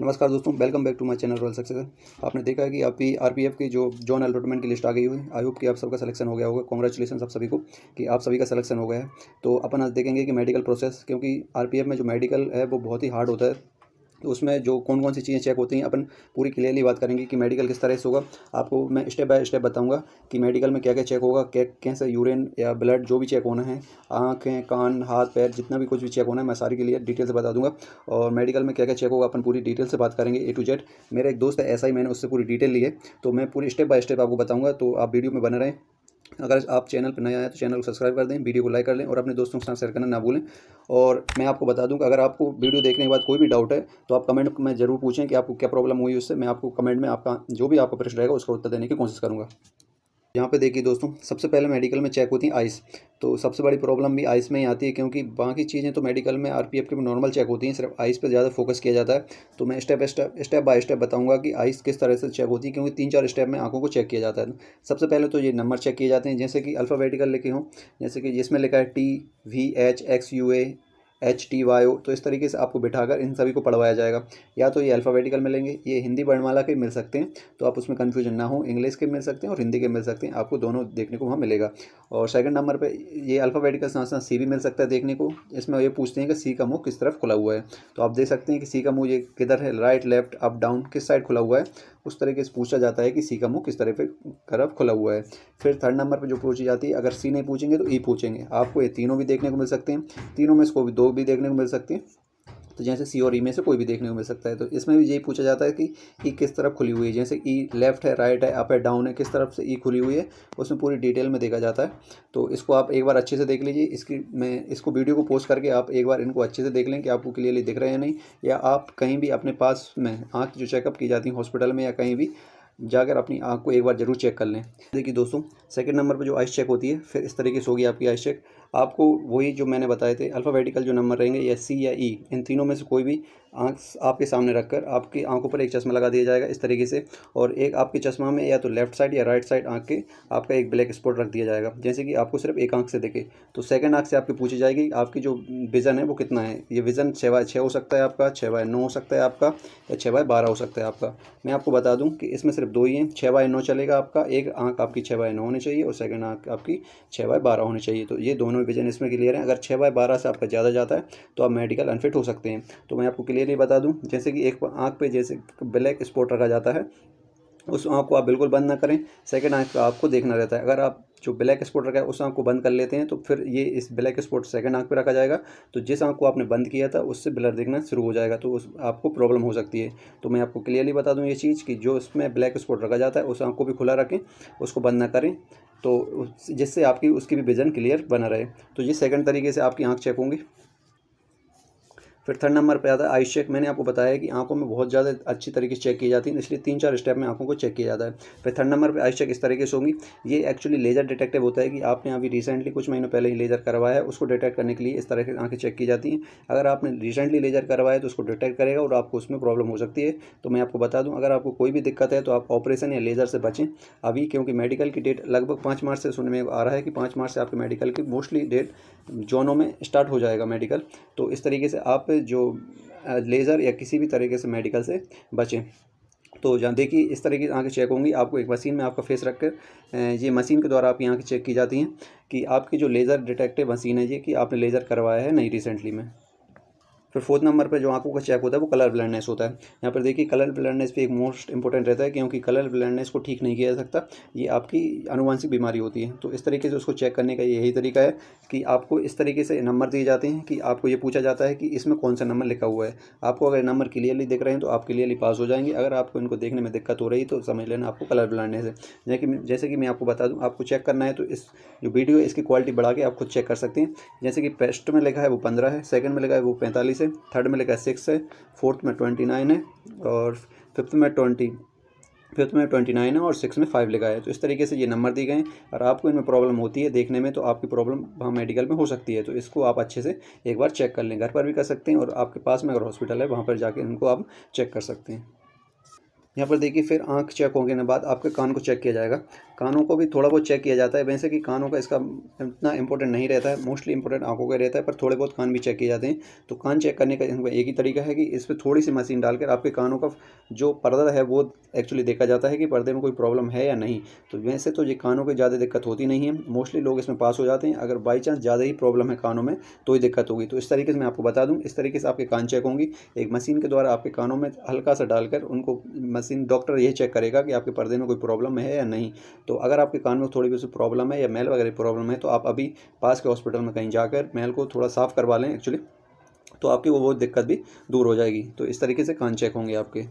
नमस्कार दोस्तों, welcome back to my channel royal success. आपने देखा है कि आपकी आरपीएफ की जो जॉन अलॉटमेंट की लिस्ट आ गई हुई है। आई होप कि आप सबका सिलेक्शन हो गया होगा। कांग्रेचुलेशन आप सभी को कि आप सभी का सिलेक्शन हो गया है। तो अपन आज देखेंगे कि मेडिकल प्रोसेस, क्योंकि आरपीएफ में जो मेडिकल है वो बहुत ही हार्ड होता है। तो उसमें जो कौन कौन सी चीज़ें चेक होती हैं अपन पूरी क्लियरली बात करेंगे कि मेडिकल किस तरह से होगा। आपको मैं स्टेप बाय स्टेप बताऊंगा कि मेडिकल में क्या क्या चेक होगा, कैसे यूरिन या ब्लड जो भी चेक होना है, आँखें कान हाथ पैर जितना भी कुछ भी चेक होना है, मैं सारी के लिए डिटेल से बता दूंगा। और मेडिकल में क्या क्या चेक होगा अपन पूरी डिटेल से बात करेंगे A to Z। मेरा एक दोस्त है ऐसा ही, मैंने उससे पूरी डिटेल ली है, तो मैं पूरी स्टेप बाय स्टेप आपको बताऊँगा। तो आप वीडियो में बने रहें। अगर आप चैनल पर नए आए तो चैनल को सब्सक्राइब कर दें, वीडियो को लाइक कर लें और अपने दोस्तों के साथ शेयर करना ना भूलें। और मैं आपको बता दूं कि अगर आपको वीडियो देखने के बाद कोई भी डाउट है तो आप कमेंट में ज़रूर पूछें कि आपको क्या प्रॉब्लम हुई। उससे मैं आपको कमेंट में आपका जो भी आपका प्रश्न रहेगा उसका उत्तर देने की कोशिश करूँगा। यहाँ पे देखिए दोस्तों, सबसे पहले मेडिकल में चेक होती है आइस। तो सबसे बड़ी प्रॉब्लम भी आइस में ही आती है, क्योंकि बाकी चीज़ें तो मेडिकल में आरपीएफ के नॉर्मल चेक होती हैं, सिर्फ आइस पे ज़्यादा फोकस किया जाता है। तो मैं स्टेप बाय स्टेप बताऊंगा कि आइस किस तरह से चेक होती है, क्योंकि 3-4 स्टेप में आंखों को चेक किया जाता है। सबसे पहले तो ये नंबर चेक किए जाते हैं, जैसे कि अल्फ़ाबेटिकल लिखे हों, जैसे कि जिसमें लिखा है TVHXUA HTYO। तो इस तरीके से आपको बिठाकर इन सभी को पढ़वाया जाएगा। या तो ये अल्फ़ाबेटिकल मिलेंगे, ये हिंदी वर्णमाला के मिल सकते हैं, तो आप उसमें कन्फ्यूजन ना हो। इंग्लिश के मिल सकते हैं और हिंदी के मिल सकते हैं, आपको दोनों देखने को वहाँ मिलेगा। और सेकंड नंबर पे ये अल्फ़ाबेटिकल साथ साथ सी भी मिल सकता है देखने को। इसमें ये पूछते हैं कि सी का मुंह किस तरफ खुला हुआ है। तो आप देख सकते हैं कि सी का मुंह ये किधर है, राइट लेफ्ट अप डाउन किस साइड खुला हुआ है। उस तरीके से पूछा जाता है कि सी का मुंह किस तरफ खुला हुआ है। फिर थर्ड नंबर पर जो पूछी जाती है, अगर सी नहीं पूछेंगे तो ई पूछेंगे। आपको ये तीनों भी देखने को मिल सकते हैं, तीनों में से कोई भी दो भी देखने को मिल सकते हैं। तो जैसे सी और ई में से कोई भी देखने को मिल सकता है। तो इसमें भी यही पूछा जाता है कि ई किस तरफ खुली हुई है, जैसे ई लेफ्ट है, राइट है, अप है, डाउन है, किस तरफ से ई खुली हुई है, उसमें पूरी डिटेल में देखा जाता है। तो इसको आप एक बार अच्छे से देख लीजिए। इसको वीडियो को पोस्ट करके आप एक बार इनको अच्छे से देख लें कि आपको क्लियरली दिख रहे हैं या नहीं। या आप कहीं भी अपने पास में आँख जो चेकअप की जाती है हॉस्पिटल में या कहीं भी जाकर अपनी आँख को एक बार ज़रूर चेक कर लें। देखिए दोस्तों, सेकंड नंबर पे जो आइस चेक होती है, फिर इस तरीके से होगी आपकी आइस चेक। आपको वही जो मैंने बताए थे अल्फ़ाबेटिकल जो नंबर रहेंगे, या सी या ई, इन तीनों में से कोई भी आँख आपके सामने रखकर आपकी आँखों पर एक चश्मा लगा दिया जाएगा इस तरीके से। और एक आपके चश्मा में या तो लेफ्ट साइड या राइट साइड आँख के आपका एक ब्लैक स्पॉट रख दिया जाएगा, जैसे कि आपको सिर्फ एक आँख से दिखे। तो सेकंड आँख से आपकी पूछी जाएगी आपकी जो विज़न है वो कितना है। ये विज़न 6/6 हो सकता है आपका, 6/9 हो सकता है आपका, या 6/12 हो सकता है आपका। मैं आपको बता दूं कि इसमें सिर्फ दो ही हैं, 6/9 चलेगा आपका। एक आंख आपकी 6/9 होनी चाहिए और सेकंड आंख आपकी 6/12 होनी चाहिए। तो ये दोनों विजन इसमें क्लियर है। अगर 6/12 से आपका ज़्यादा जाता है तो आप मेडिकल अनफिट हो सकते हैं। तो मैं आपको क्लियरली बता दूं, जैसे कि एक आंख पे जैसे ब्लैक स्पॉट रखा जाता है, उस आँख को आप बिल्कुल बंद ना करें। सेकंड आँख पे आपको देखना रहता है। अगर आप जो ब्लैक स्पॉट रखा है उस आँख को बंद कर लेते हैं तो फिर ये इस ब्लैक स्पॉट सेकंड आँख पे रखा जाएगा। तो जिस आँख को आपने बंद किया था उससे ब्लर दिखना शुरू हो जाएगा, तो उस आपको प्रॉब्लम हो सकती है। तो मैं आपको क्लियरली बता दूं ये चीज़ कि जो इसमें ब्लैक स्पॉट रखा जाता है उस आँख को भी खुला रखें, उसको बंद ना करें, तो जिससे आपकी उसकी भी विज़न क्लियर बना रहे। तो ये सेकंड तरीके से आपकी आँख चेक होंगी। फिर थर्ड नंबर पे आता है आइस चेक। मैंने आपको बताया कि आंखों में बहुत ज़्यादा अच्छी तरीके से चेक की जाती है, इसलिए 3-4 स्टेप में आंखों को चेक किया जाता है। फिर थर्ड नंबर पे आइस चेक इस तरीके से होगी। ये एक्चुअली लेज़र डिटेक्टिव होता है कि आपने अभी रिसेंटली कुछ महीनों पहले ही लेज़र करवाया है, उसको डिटेक्ट करने के लिए इस तरह की आँखें चेक की जाती हैं। अगर आपने रिसेंटली लेज़र करवाया तो उसको डिटेक्ट करेगा और आपको उसमें प्रॉब्लम हो सकती है। तो मैं आपको बता दूँ, अगर आपको कोई भी दिक्कत है तो आप ऑपरेशन या लेज़र से बचें अभी, क्योंकि मेडिकल की डेट लगभग 5 मार्च से सुनने में आ रहा है कि 5 मार्च से आपके मेडिकल की मोस्टली डेट जोनों में स्टार्ट हो जाएगा मेडिकल। तो इस तरीके से आप जो लेज़र या किसी भी तरीके से मेडिकल से बचें। तो जहाँ देखिए इस तरह की आँखें चेक होंगी। आपको एक मशीन में आपका फेस रख कर ये मशीन के द्वारा आपकी आँखें चेक की जाती हैं कि आपकी जो लेज़र डिटेक्टिव मशीन है ये, कि आपने लेज़र करवाया है नहीं रिसेंटली में। फिर फोर्थ नंबर पे जो आंखों का चेक होता है वो कलर ब्लाइंडनेस होता है। यहाँ पर देखिए कलर ब्लाइंडनेस भी एक मोस्ट इंपॉर्टेंट रहता है, क्योंकि कलर ब्लाइंडनेस को ठीक नहीं किया जा सकता। ये आपकी आनुवंशिक बीमारी होती है। तो इस तरीके से उसको चेक करने का यही तरीका है कि आपको इस तरीके से नंबर दिए जाते हैं कि आपको ये पूछा जाता है कि इसमें कौन सा नंबर लिखा हुआ है। आपको अगर नंबर क्लियरली दिख रहे हैं तो आप क्लियरली पास हो जाएंगे। अगर आपको इनको देखने में दिक्कत हो रही तो समझ लेना आपको कलर ब्लाइंडनेस है। जैसे कि मैं आपको बता दूँ, आपको चेक करना है तो इस जो वीडियो है इसकी क्वालिटी बढ़ा के आप खुद चेक कर सकते हैं। जैसे कि फर्स्ट में लिखा है वो 15 है, सेकंड में लिखा है वो 45 है, थर्ड में लिखा है 6 है, फोर्थ में 29 है, और फिफ्थ में 29 है, और सिक्स में 5 लिखा है। तो इस तरीके से ये नंबर दिए गए हैं। और आपको इनमें प्रॉब्लम होती है देखने में तो आपकी प्रॉब्लम वहाँ मेडिकल में हो सकती है। तो इसको आप अच्छे से एक बार चेक कर लें। घर पर भी कर सकते हैं और आपके पास में अगर हॉस्पिटल है वहाँ पर जाके इनको आप चेक कर सकते हैं। यहाँ पर देखिए फिर आँख चेक होने के बाद आपके कान को चेक किया जाएगा। कानों को भी थोड़ा बहुत चेक किया जाता है, वैसे कि कानों का इसका इतना इंपॉर्टेंट नहीं रहता है, मोस्टली इंपॉर्टेंट आंखों का रहता है, पर थोड़े बहुत कान भी चेक किए जाते हैं। तो कान चेक करने का एक ही तरीका है कि इस पर थोड़ी सी मशीन डालकर आपके कानों का जो पर्दा है वो एक्चुअली देखा जाता है कि पर्दे में कोई प्रॉब्लम है या नहीं। तो वैसे तो ये कानों की ज़्यादा दिक्कत होती नहीं है, मोस्टली लोग इसमें पास हो जाते हैं। अगर बाई चांस ज़्यादा ही प्रॉब्लम है कानों में तो ही दिक्कत होगी। तो इस तरीके से मैं आपको बता दूं, इस तरीके से आपके कान चेक होंगी। एक मशीन के द्वारा आपके कानों में हल्का सा डालकर उनको मशीन डॉक्टर ये चेक करेगा कि आपके पर्दे में कोई प्रॉब्लम है या नहीं। तो अगर आपके कान में थोड़ी भी प्रॉब्लम है या मैल वगैरह प्रॉब्लम है तो आप अभी पास के हॉस्पिटल में कहीं जाकर मैल को थोड़ा साफ़ करवा लें एक्चुअली, तो आपकी वो बहुत दिक्कत भी दूर हो जाएगी। तो इस तरीके से कान चेक होंगे आपके।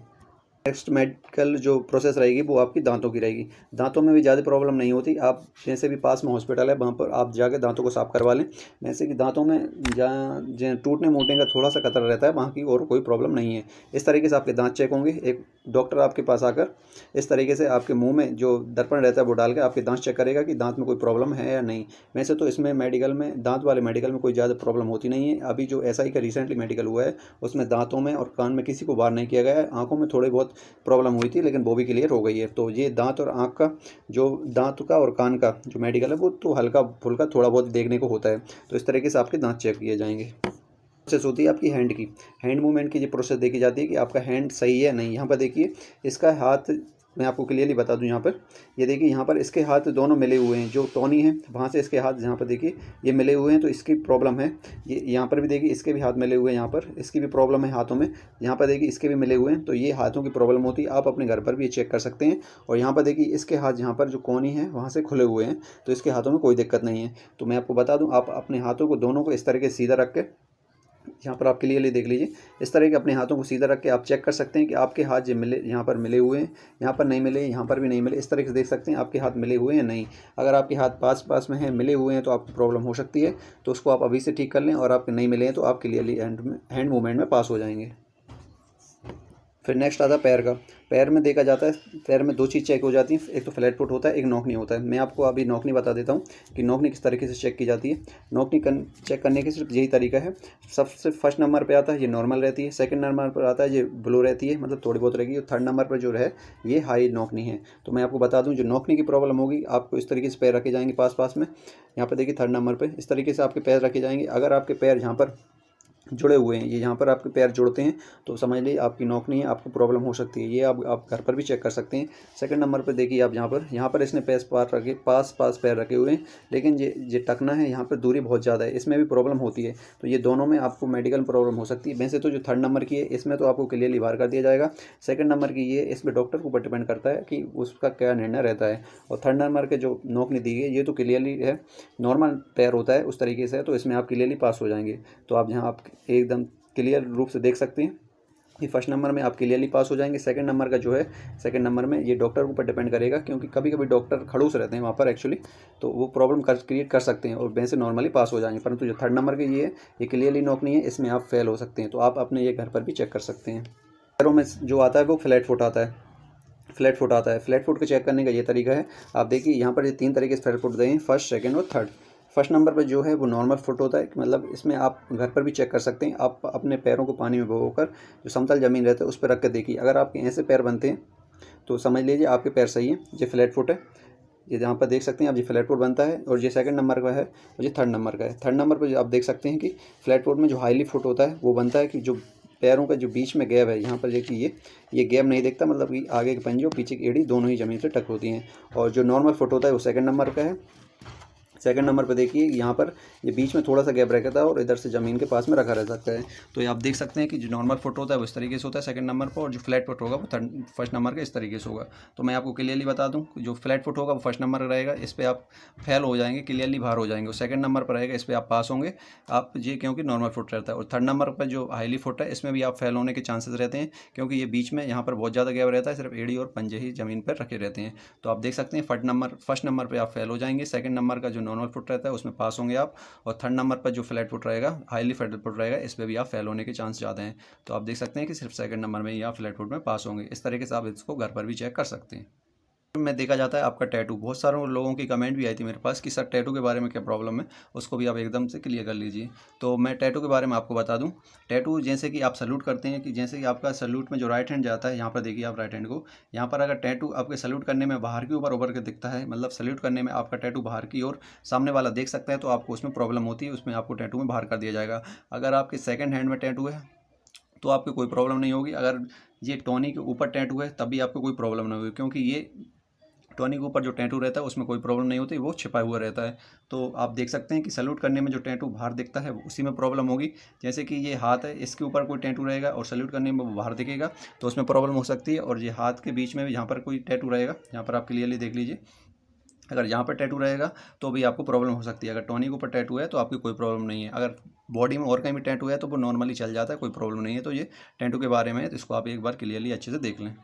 नेक्स्ट मेडिकल जो प्रोसेस रहेगी वो आपकी दांतों की रहेगी। दांतों में भी ज़्यादा प्रॉब्लम नहीं होती, आप जैसे भी पास में हॉस्पिटल है वहाँ पर आप जाके दांतों को साफ़ करवा लें। वैसे कि दांतों में जहाँ टूटने मूटने का थोड़ा सा खतरा रहता है, वहाँ की और कोई प्रॉब्लम नहीं है। इस तरीके से आपके दांत चेक होंगे। एक डॉक्टर आपके पास आकर इस तरीके से आपके मुँह में जो दर्पण रहता है वो डाल के आपके दांत चेक करेगा कि दांत में कोई प्रॉब्लम है या नहीं। वैसे तो इसमें मेडिकल में, दांत वाले मेडिकल में कोई ज़्यादा प्रॉब्लम होती नहीं है। अभी जो SI का रिसेंटली मेडिकल हुआ है उसमें दांतों में और कान में किसी को बाहर नहीं किया गया है। आँखों में थोड़ी बहुत प्रॉब्लम हुई थी लेकिन वो भी क्लियर हो गई है। तो ये दांत और आँख का जो दांत का और कान का जो मेडिकल है वो तो हल्का फुल्का थोड़ा बहुत देखने को होता है। तो इस तरीके से आपके दांत चेक किए जाएंगे। प्रोसेस होती है आपकी हैंड की, हैंड मूवमेंट की ये प्रोसेस देखी जाती है कि आपका हैंड सही है या नहीं। यहाँ पर देखिए इसका हाथ मैं आपको क्लियरली बता दूं, यहाँ पर ये देखिए, यहाँ पर इसके हाथ दोनों मिले हुए हैं। जो टोनी है वहाँ से इसके हाथ यहाँ पर देखिए ये मिले हुए हैं, तो इसकी प्रॉब्लम है। ये यहाँ पर भी देखिए इसके भी हाथ मिले हुए हैं, यहाँ पर इसकी भी प्रॉब्लम है हाथों में। यहाँ पर देखिए इसके भी मिले हुए हैं, तो ये हाथों की प्रॉब्लम होती है। आप अपने घर पर भी ये चेक कर सकते हैं। और यहाँ पर देखिए इसके हाथ यहाँ पर जो कोनी है वहाँ से खुले हुए हैं, तो इसके हाथों में कोई दिक्कत नहीं है। तो मैं आपको बता दूँ, आप अपने हाथों को दोनों को इस तरीके से सीधा रख के यहाँ पर आप क्लियरली देख लीजिए। इस तरह के अपने हाथों को सीधा रख के आप चेक कर सकते हैं कि आपके हाथ जो मिले, यहाँ पर मिले हुए हैं, यहाँ पर नहीं मिले, यहाँ पर भी नहीं मिले। इस तरह से देख सकते हैं आपके हाथ मिले हुए हैं नहीं। अगर आपके हाथ पास पास में हैं, मिले हुए हैं, तो आपको प्रॉब्लम हो सकती है। तो उसको आप अभी से ठीक कर लें। और आपके नहीं मिले हैं तो आप क्लियरली हैंड मूवमेंट में पास हो जाएंगे। फिर नेक्स्ट आता है पैर का। पैर में देखा जाता है, पैर में दो चीज़ चेक हो जाती है, एक तो फ्लैट फुट होता है, एक नौकनी होता है। मैं आपको अभी नौकनी बता देता हूँ कि नौकनी किस तरीके से चेक की जाती है। नौकनी चेक करने के सिर्फ यही तरीका है। सबसे फर्स्ट नंबर पे आता है ये नॉर्मल रहती है, सेकंड नंबर पर आता है ये ब्लो रहती है, मतलब थोड़ी बहुत रहेगी, और थर्ड नंबर पर जो है ये हाई नौकनी है। तो मैं आपको बता दूँ, जो नौकनी की प्रॉब्लम होगी आपको इस तरीके से पैर रखे जाएंगे पास पास में। यहाँ पर देखिए थर्ड नंबर पर इस तरीके से आपके पैर रखे जाएंगे। अगर आपके पैर यहाँ पर जुड़े हुए हैं, ये यहाँ पर आपके पैर जुड़ते हैं, तो समझ लीजिए आपकी नौकनी है, आपको प्रॉब्लम हो सकती है। ये आप घर पर भी चेक कर सकते हैं। सेकंड नंबर पर देखिए आप यहाँ पर इसने पास पास पैर रखे हुए हैं, लेकिन ये टकना है, यहाँ पर दूरी बहुत ज़्यादा है, इसमें भी प्रॉब्लम होती है। तो ये दोनों में आपको मेडिकल प्रॉब्लम हो सकती है। वैसे तो जो थर्ड नंबर की है इसमें तो आपको क्लियरली बाहर कर दिया जाएगा। सेकंड नंबर की ये इसमें डॉक्टर के ऊपर डिपेंड करता है कि उसका क्या निर्णय रहता है। और थर्ड नंबर के जो नौकनी दी है ये तो क्लियरली है, नॉर्मल पैर होता है उस तरीके से है, तो इसमें आप क्लियरली पास हो जाएंगे। तो आप यहाँ आप एकदम क्लियर रूप से देख सकते हैं कि फर्स्ट नंबर में आप क्लियरली पास हो जाएंगे। सेकंड नंबर का जो है, सेकंड नंबर में ये डॉक्टर के ऊपर डिपेंड करेगा, क्योंकि कभी कभी डॉक्टर खड़ूस रहते हैं वहाँ पर एक्चुअली, तो वो प्रॉब्लम क्रिएट कर सकते हैं और वैसे नॉर्मली पास हो जाएंगे। परंतु जो थर्ड नंबर की ये क्लियरली नौकनी है, इसमें आप फेल हो सकते हैं। तो आप अपने ये घर पर भी चेक कर सकते हैं। पैरों में जो आता है वो फ्लैट फुट आता है। फ्लैट फुट आता है, फ्लैट फुट को चेक करने का ये तरीका है। आप देखिए यहाँ पर ये तीन तरीके से फ्लैट फुट दें, फर्स्ट, सेकंड और थर्ड। फर्स्ट नंबर पर जो है वो नॉर्मल फुट होता है, मतलब इसमें आप घर पर भी चेक कर सकते हैं। आप अपने पैरों को पानी में भिगोकर जो समतल ज़मीन रहता है उस पर रख कर देखिए। अगर आपके ऐसे पैर बनते हैं तो समझ लीजिए आपके पैर सही है, ये फ्लैट फुट है। ये जहाँ पर देख सकते हैं आप, ये फ्लैट फुट बनता है। और ये सेकंड नंबर का है और ये थर्ड नंबर का है। थर्ड नंबर पर आप देख सकते हैं कि फ्लैट फुट में जो हाईली फुट होता है वो बनता है कि जो पैरों का जो बीच में गैप है, यहाँ पर देखिए ये गैप नहीं दिखता, मतलब कि आगे के पंजे और पीछे की एड़ी दोनों ही ज़मीन से टक होती हैं। और जो नॉर्मल फुट होता है वो सेकंड नंबर का है। सेकंड नंबर पर देखिए यहाँ पर ये बीच में थोड़ा सा गैप रहता है और इधर से ज़मीन के पास में रखा रह सकता है। तो ये आप देख सकते हैं कि जो नॉर्मल फुट होता है वो इस तरीके से होता है सेकंड नंबर पर, और जो फ्लैट फुट होगा वो फर्स्ट नंबर का इस तरीके से होगा। तो मैं आपको क्लियरली बता दूं, जो फ्लैट फुट होगा वो फर्स्ट नंबर रहेगा, इस पर आप फेल हो जाएंगे, क्लियरली बाहर हो जाएंगे। और सेकंड नंबर पर रहेगा, इस पर आप पास होंगे आप, ये क्योंकि नॉर्मल फुट रहता है। और थर्ड नंबर पर जो हाईली फुट है इसमें भी आप फेल होने के चांसेस रहते हैं, क्योंकि ये बीच में यहाँ पर बहुत ज़्यादा गैप रहता है, सिर्फ एड़ी और पंजे ही ज़मीन पर रखे रहते हैं। तो आप देख सकते हैं फर्स्ट नंबर पर आप फेल हो जाएंगे। सेकंड नंबर का जो नॉर्मल फुट रहता है उसमें पास होंगे आप। और थर्ड नंबर पर जो फ्लैट फुट रहेगा, हाईली फ्लैट फुट रहेगा, इस पर भी आप फेल होने के चांस ज़्यादा हैं। तो आप देख सकते हैं कि सिर्फ सेकंड नंबर में ही आप फ्लैट फुट में पास होंगे। इस तरीके से आप इसको घर पर भी चेक कर सकते हैं। में देखा जाता है आपका टैटू। बहुत सारे लोगों की कमेंट भी आई थी मेरे पास कि सर टैटू के बारे में क्या प्रॉब्लम है, उसको भी आप एकदम से क्लियर कर लीजिए। तो मैं टैटू के बारे में आपको बता दूं। टैटू जैसे कि आप सैल्यूट करते हैं, कि जैसे कि आपका सैल्यूट में जो राइट हैंड जाता है, यहाँ पर देखिए आप राइट हैंड को, यहाँ पर अगर टैटू आपके सैल्यूट करने में बाहर की ऊपर उभर के दिखता है, मतलब सैल्यूट करने में आपका टैटू बाहर की ओर सामने वाला देख सकता है, तो आपको उसमें प्रॉब्लम होती है, उसमें आपको टैटू में बाहर कर दिया जाएगा। अगर आपके सेकंड हैंड में टैटू है तो आपको कोई प्रॉब्लम नहीं होगी। अगर ये टोनी के ऊपर टैटू है तब भी आपको कोई प्रॉब्लम नहीं होगी, क्योंकि ये टोनी के ऊपर जो टैटू रहता है उसमें कोई प्रॉब्लम नहीं होती, वो छिपा हुआ रहता है। तो आप देख सकते हैं कि सैल्यूट करने में जो टैटू बाहर दिखता है उसी में प्रॉब्लम होगी। जैसे कि ये हाथ है, इसके ऊपर कोई टैटू रहेगा और सैल्यूट करने में वो बाहर दिखेगा, तो उसमें प्रॉब्लम हो सकती है। और ये हाथ के बीच में भी यहाँ पर कोई टैटू रहेगा, यहाँ पर आप क्लियरली देख लीजिए, अगर यहाँ पर टैटू रहेगा तो भी आपको प्रॉब्लम हो सकती है। अगर टोनी के ऊपर टैटू है तो आपकी कोई प्रॉब्लम नहीं है। अगर बॉडी में और कहीं भी टैटू है तो वो नॉर्मली चल जाता है, कोई प्रॉब्लम नहीं है। तो ये टैटू के बारे में है, तो इसको आप एक बार क्लियरली अच्छे से देख लें।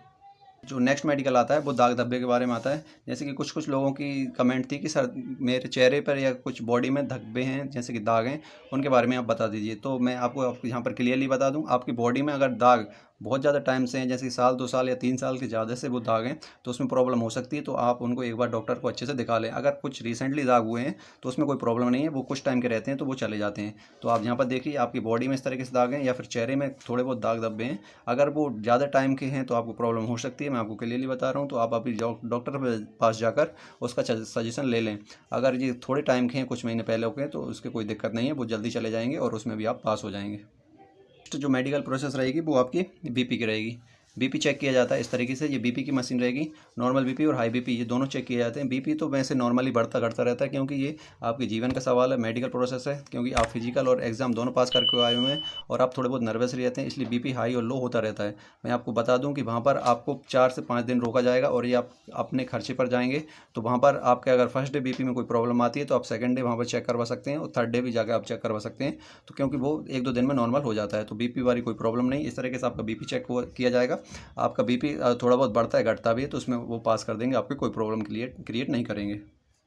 जो नेक्स्ट मेडिकल आता है वो दाग धब्बे के बारे में आता है। जैसे कि कुछ लोगों की कमेंट थी कि सर मेरे चेहरे पर या कुछ बॉडी में धब्बे हैं, जैसे कि दाग हैं, उनके बारे में आप बता दीजिए। तो मैं आपको यहाँ पर क्लियरली बता दूँ, आपकी बॉडी में अगर दाग बहुत ज़्यादा टाइम से हैं, जैसे कि साल 2 साल या 3 साल के ज़्यादा से वो दाग हैं, तो उसमें प्रॉब्लम हो सकती है। तो आप उनको एक बार डॉक्टर को अच्छे से दिखा लें। अगर कुछ रिसेंटली दाग हुए हैं तो उसमें कोई प्रॉब्लम नहीं है, वो कुछ टाइम के रहते हैं तो वो चले जाते हैं। तो आप यहाँ पर देखिए आपकी बॉडी में इस तरीके से दाग हैं या फिर चेहरे में थोड़े बहुत दाग धब्बे हैं, अगर वो ज़्यादा टाइम के हैं तो आपको प्रॉब्लम हो सकती है। मैं आपको क्लियरली बता रहा हूँ। तो आप अभी डॉक्टर के पास जाकर उसका सजेशन ले लें। अगर ये थोड़े टाइम के हैं, कुछ महीने पहले के हैं, तो उसकी कोई दिक्कत नहीं है, वो जल्दी चले जाएंगे और उसमें भी आप पास हो जाएंगे। तो जो मेडिकल प्रोसेस रहेगी वो आपकी बीपी की रहेगी। बीपी चेक किया जाता है इस तरीके से, ये बीपी की मशीन रहेगी। नॉर्मल बीपी और हाई बीपी ये दोनों चेक किए जाते हैं। बीपी तो वैसे नॉर्मली बढ़ता घटता रहता है, क्योंकि ये आपके जीवन का सवाल है, मेडिकल प्रोसेस है, क्योंकि आप फिजिकल और एग्जाम दोनों पास करके आए हुए हैं और आप थोड़े बहुत नर्वस रहते हैं, इसलिए बीपी हाई और लो होता रहता है। मैं आपको बता दूं कि वहाँ पर आपको 4 से 5 दिन रोका जाएगा और ये आप अपने खर्चे पर जाएंगे। तो वहाँ पर आपके अगर फर्स्ट डे बीपी में कोई प्रॉब्लम आती है तो आप सेकंड डे वहाँ पर चेक करवा सकते हैं और थर्ड डे भी जाकर आप चेक करवा सकते हैं। तो क्योंकि वो 1-2 दिन में नॉर्मल हो जाता है, तो बीपी वाली कोई प्रॉब्लम नहीं। इस तरीके से आपका बीपी चेक किया जाएगा। आपका बीपी थोड़ा बहुत बढ़ता है घटता भी है, तो उसमें वो पास कर देंगे, आपकी कोई प्रॉब्लम क्रिएट नहीं करेंगे।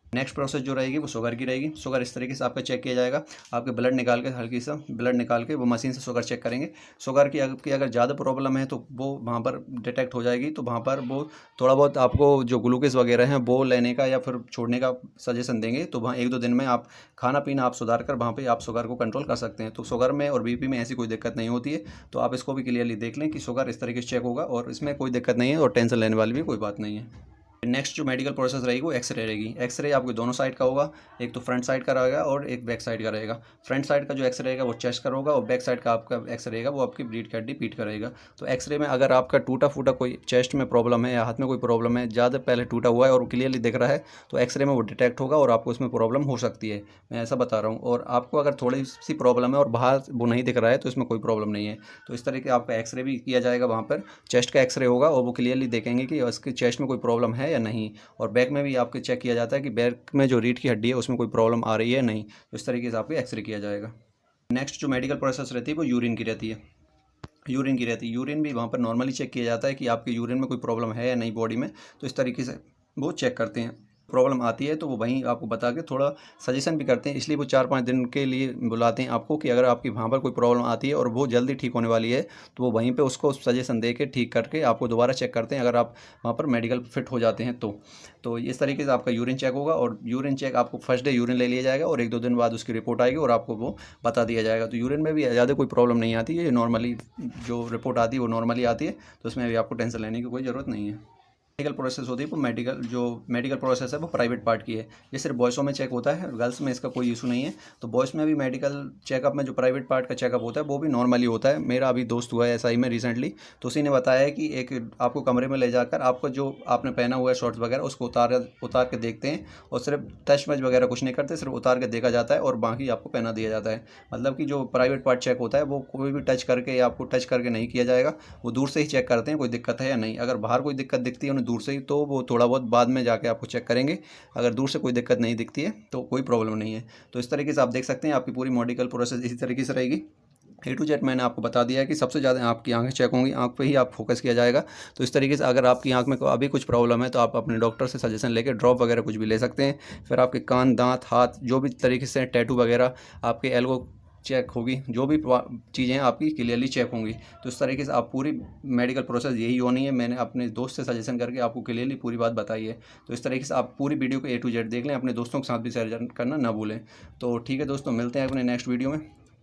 नेक्स्ट प्रोसेस जो रहेगी वो शुगर की रहेगी। शुगर इस तरीके से आपका चेक किया जाएगा। आपके ब्लड निकाल के, हल्की सा ब्लड निकाल के वो मशीन से शुगर चेक करेंगे। शुगर की अगर ज़्यादा प्रॉब्लम है तो वो वहाँ पर डिटेक्ट हो जाएगी, तो वहाँ पर वो थोड़ा बहुत आपको जो ग्लूकोज वगैरह हैं वो लेने का या फिर छोड़ने का सजेशन देंगे। तो वहाँ 1-2 दिन में आप खाना पीना आप सुधार कर वहाँ पर आप शुगर को कंट्रोल कर सकते हैं। तो शुगर में और बीपी में ऐसी कोई दिक्कत नहीं होती है। तो आप इसको भी क्लियरली देख लें कि शुगर इस तरीके से चेक होगा और इसमें कोई दिक्कत नहीं है और टेंशन लेने वाली भी कोई बात नहीं है। नेक्स्ट जो मेडिकल प्रोसेस रहेगी वो एक्सरे रहेगी। एक्सरे आपको दोनों साइड का होगा, एक तो फ्रंट साइड का रहेगा और एक बैक साइड का रहेगा। फ्रंट साइड का जो एक्सरे रहेगा वो चेस्ट का होगा और बैक साइड का आपका एक्सरे रहेगा वो आपकी रीढ़ की हड्डी पीठ का रहेगा। तो एक्सरे में अगर आपका टूटा फूटा कोई चेस्ट में प्रॉब्लम है या हाथ में कोई प्रॉब्लम है, ज़्यादा पहले टूटा हुआ है और क्लियरली दिख रहा है, तो एक्सरे में वो डिटेक्ट होगा और आपको उसमें प्रॉब्लम हो सकती है। मैं ऐसा बता रहा हूँ। और आपको अगर थोड़ी सी प्रॉब्लम है और बाहर वो नहीं दिख रहा है तो इसमें कोई प्रॉब्लम नहीं है। तो इस तरीके आपका एक्सरे भी किया जाएगा। वहाँ पर चेस्ट का एक्सरे होगा और वो क्लियरली देखेंगे कि उसके चेस्ट में कोई प्रॉब्लम है या नहीं। और बैक में भी आपके चेक किया जाता है कि बैक में जो रीढ़ की हड्डी है उसमें कोई प्रॉब्लम आ रही है नहीं। तो इस तरीके से आपको एक्सरे किया जाएगा। नेक्स्ट जो मेडिकल प्रोसेस रहती है वो यूरिन की रहती है। यूरिन भी वहाँ पर नॉर्मली चेक किया जाता है कि आपके यूरिन में कोई प्रॉब्लम है या नहीं बॉडी में। तो इस तरीके से वो चेक करते हैं। प्रॉब्लम आती है तो वो वहीं आपको बता के थोड़ा सजेशन भी करते हैं, इसलिए वो 4-5 दिन के लिए बुलाते हैं आपको कि अगर आपकी वहाँ पर कोई प्रॉब्लम आती है और वो जल्दी ठीक होने वाली है तो वो वहीं पे उसको सजेशन दे के ठीक करके आपको दोबारा चेक करते हैं, अगर आप वहाँ पर मेडिकल फिट हो जाते हैं तो इस तरीके से आपका यूरिन चेक होगा। और यूरिन चेक आपको फर्स्ट डे यूरिन ले लिया जाएगा और 1-2 दिन बाद उसकी रिपोर्ट आएगी और आपको वो बता दिया जाएगा। तो यूरिन में भी ज़्यादा कोई प्रॉब्लम नहीं आती है, ये नॉर्मली जो रिपोर्ट आती है वो नॉर्मली आती है, तो उसमें भी आपको टेंशन लेने की कोई ज़रूरत नहीं है। मेडिकल प्रोसेस होती है वो मेडिकल प्रोसेस है वो प्राइवेट पार्ट की है। ये सिर्फ बॉयज़ों में चेक होता है, गर्ल्स में इसका कोई इशू नहीं है। तो बॉयज़ में भी मेडिकल चेकअप में जो प्राइवेट पार्ट का चेकअप होता है वो भी नॉर्मली होता है। मेरा अभी दोस्त हुआ है एसआई में रिसेंटली, तो उसी ने बताया है कि एक आपको कमरे में ले जाकर आपको जो आपने पहना हुआ है शॉर्ट्स वगैरह उसको उतार के देखते हैं और सिर्फ टच मैच वगैरह कुछ नहीं करते, सिर्फ उतार के देखा जाता है और बाकी आपको पहना दिया जाता है। मतलब कि जो प्राइवेट पार्ट चेक होता है वो कोई भी टच करके या आपको टच करके नहीं किया जाएगा, वो दूर से ही चेक करते हैं कोई दिक्कत है या नहीं। अगर बाहर कोई दिक्कत दिखती है उन्हें दूर से ही, तो वो थोड़ा बहुत बाद में जाके आपको चेक करेंगे। अगर दूर से कोई दिक्कत नहीं दिखती है तो कोई प्रॉब्लम नहीं है। तो इस तरीके से आप देख सकते हैं आपकी पूरी मेडिकल प्रोसेस इसी तरीके से रहेगी। ए टू जेड मैंने आपको बता दिया है कि सबसे ज़्यादा आपकी आंखें चेक होंगी, आंख पे ही आप फोकस किया जाएगा। तो इस तरीके से अगर आपकी आंख में अभी कुछ प्रॉब्लम है तो आप अपने डॉक्टर से सजेशन लेकर ड्रॉप वगैरह कुछ भी ले सकते हैं। फिर आपके कान, दांत, हाथ, जो भी तरीके से टैटू वगैरह आपके एल्बो चेक होगी, जो भी चीज़ें हैं आपकी क्लियरली चेक होंगी। तो इस तरीके से आप पूरी मेडिकल प्रोसेस यही होनी है। मैंने अपने दोस्त से सजेशन करके आपको क्लियरली पूरी बात बताई है। तो इस तरीके से आप पूरी वीडियो को A to Z देख लें, अपने दोस्तों के साथ भी शेयर करना ना भूलें। तो ठीक है दोस्तों, मिलते हैं अपने नेक्स्ट वीडियो में।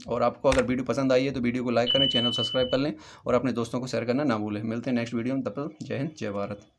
और आपको अगर वीडियो पसंद आई है तो वीडियो को लाइक करें, चैनल सब्सक्राइब कर लें और अपने दोस्तों को शेयर करना ना भूलें। मिलते हैं नेक्स्ट वीडियो में, तब तक जय हिंद, जय भारत।